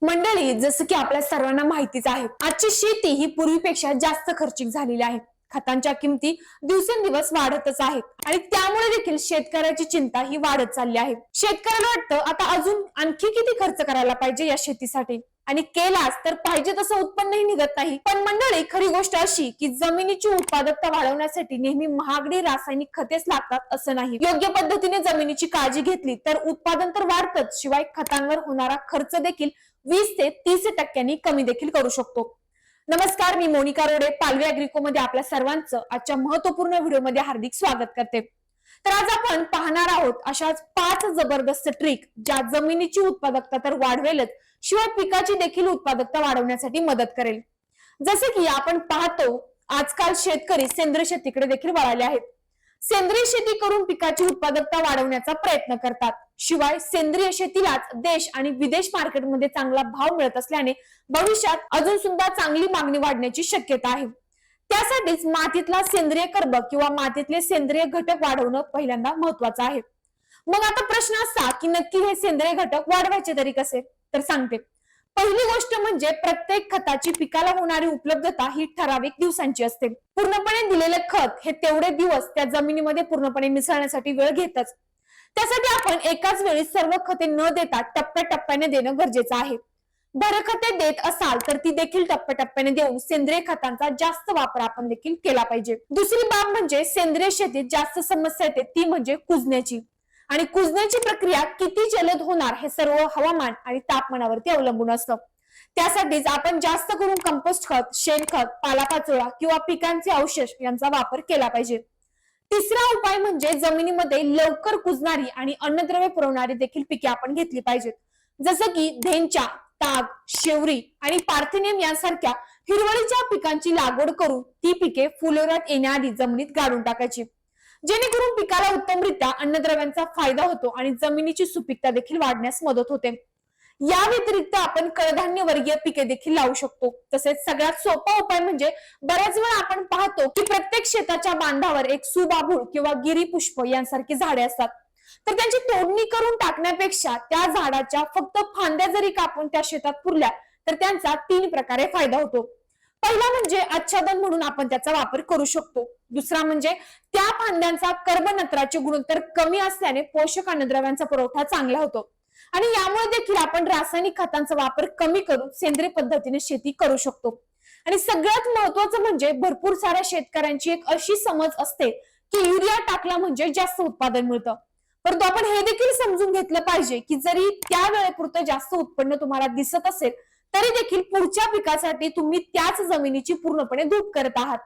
मंडळी, जसं की आपल्या सर्वांना माहितीच आहे, आजची शेती ही पूर्वीपेक्षा जास्त खर्चिक झालेली आहे. खतांच्या किमती दिवसेंदिवस वाढतच आहेत आणि त्यामुळे देखील शेतकऱ्याची चिंता ही वाढत चालली आहे. शेतकऱ्याला वाटतं आता अजून आणखी किती खर्च करायला पाहिजे या शेतीसाठी, आणि केलाच तर पाहिजे तसं उत्पन्नही निघत नाही. पण मंडळी, खरी गोष्ट अशी की जमिनीची उत्पादकता वाढवण्यासाठी नेहमी महागडी रासायनिक खतेच लागतात असं नाही. योग्य पद्धतीने जमिनीची काळजी घेतली तर उत्पादन तर वाढतच, शिवाय खतांवर होणारा खर्च देखील 20 ते 30% कमी देखील करू शकतो. नमस्कार, मी मोनिका रोडे, पालवी अॅग्रिको मध्ये आपल्या सर्वांचं आजच्या महत्वपूर्ण व्हिडिओमध्ये हार्दिक स्वागत करते. तर आज आपण पाहणार आहोत अशाच 5 जबरदस्त ट्रिक ज्या जमिनीची उत्पादकता तर वाढवेलच, शिवाय पिकाची देखील उत्पादकता वाढवण्यासाठी मदत करेल. जसे की आपण पाहतो, आजकाल शेतकरी सेंद्रिय शेतीकडे देखील वळाले आहेत. सेंद्रिय शेती करून पिकाची उत्पादकता वाढवण्याचा प्रयत्न करतात. शिवाय सेंद्रिय शेतीलाच देश आणि विदेश मार्केटमध्ये चांगला भाव मिळत असल्याने भविष्यात अजून सुद्धा चांगली मागणी वाढण्याची शक्यता आहे. त्यासाठीच मातीतला सेंद्रिय कर्ब किंवा मातीतले सेंद्रिय घटक वाढवणं पहिल्यांदा महत्वाचं आहे. मग आता प्रश्न असा की नक्की हे सेंद्रिय घटक वाढवायचे तरी कसे, तर सांगते. पहिली गोष्ट म्हणजे प्रत्येक खताची पिकाला होणारी उपलब्धता ही ठराविक दिवसांची असते. पूर्णपणे दिलेले खत हे तेवढे दिवस त्या जमिनीमध्ये पूर्णपणे मिसळण्यासाठी वेळ घेतच. त्यासाठी आपण एकाच वेळी सर्व खते न देता टप्प्याटप्प्याने देणं गरजेचं आहे. भरखते देत असाल तर ती देखील टप्प्याटप्प्याने देऊन सेंद्रिय खतांचा जास्त वापर आपण देखील केला पाहिजे. दुसरी बाब म्हणजे सेंद्रिय शेतीत जास्त समस्या येते ती म्हणजे कुजण्याची. आणि कुजण्याची प्रक्रिया किती जलद होणार हे सर्व हवामान आणि तापमानावरती अवलंबून असतं. त्यासाठीच आपण जास्त करून कंपोस्ट खत, शेणखत, पालापाचोळा किंवा पिकांचे अवशेष यांचा वापर केला पाहिजे. तिसरा उपाय म्हणजे जमिनीमध्ये लवकर कुजणारी आणि अन्नद्रव्य पुरवणारी देखील पिके आपण घेतली पाहिजेत. जसं की धेंचा, ताग, शेवरी आणि पार्थेनियम यांसारख्या हिरवळीच्या पिकांची लागवड करून ती पिके फुलोऱ्यात येण्याआधी जमिनीत गाडून टाकायची, जेणेकरून पिकाला उत्तमरित्या अन्नद्रव्यांचा फायदा होतो आणि जमिनीची सुपीकता देखील वाढण्यास मदत होते. या व्यतिरिक्त आपण कडधान्य वर्गीय पिके देखील लावू शकतो. तसेच सगळ्यात सोपा उपाय म्हणजे बऱ्याच वेळा आपण पाहतो की प्रत्येक शेताच्या बांधावर एक सुबाबूळ किंवा गिरीपुष्प यांसारखी झाडे असतात. तर त्यांची तोडणी करून टाकण्यापेक्षा त्या झाडाच्या फक्त फांद्या जरी कापून त्या शेतात पुरल्या तर त्यांचा 3 प्रकारे फायदा होतो. पहिला म्हणजे आच्छादन म्हणून आपण त्याचा वापर करू शकतो. दुसरा म्हणजे त्या फांद्यांचा कर्बनत्राचे गुणोत्तर कमी असल्याने पोषक अन्नद्रव्यांचा पुरवठा चांगला होतो. आणि यामुळे देखील आपण रासायनिक खतांचा वापर कमी करून सेंद्रिय पद्धतीने शेती करू शकतो. आणि सगळ्यात महत्वाचं म्हणजे भरपूर साऱ्या शेतकऱ्यांची एक अशी समज असते की युरिया टाकला म्हणजे जास्त उत्पादन मिळतं. परंतु आपण हे देखील समजून घेतलं पाहिजे की जरी त्या वेळेपुरतं जास्त उत्पन्न तुम्हाला दिसत असेल तरी देखील पुढच्या पिकासाठी तुम्ही त्याच जमिनीची पूर्णपणे धूप करत आहात.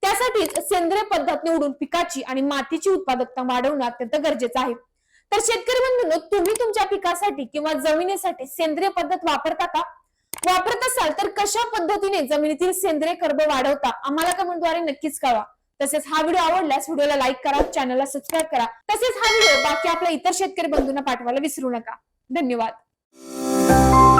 त्यासाठीच सेंद्रिय पद्धत निवडून पिकाची आणि मातीची उत्पादकता वाढवणं अत्यंत गरजेचं आहे. तर शेतकरी बंधूंनो, तुम्ही तुमच्या पिकासाठी किंवा जमिनीसाठी सेंद्रिय पद्धत वापरता का? वापरत असाल तर कशा पद्धतीने जमिनीतील सेंद्रिय कर्ब वाढवता आम्हाला कमेंटद्वारे नक्कीच कळवा. तसेच हा व्हिडिओ आवडल्यास व्हिडिओला लाईक करा, चॅनलला सबस्क्राईब करा. तसेच हा व्हिडिओ बाकी आपल्या इतर शेतकरी बंधूंना पाठवायला विसरू नका. धन्यवाद.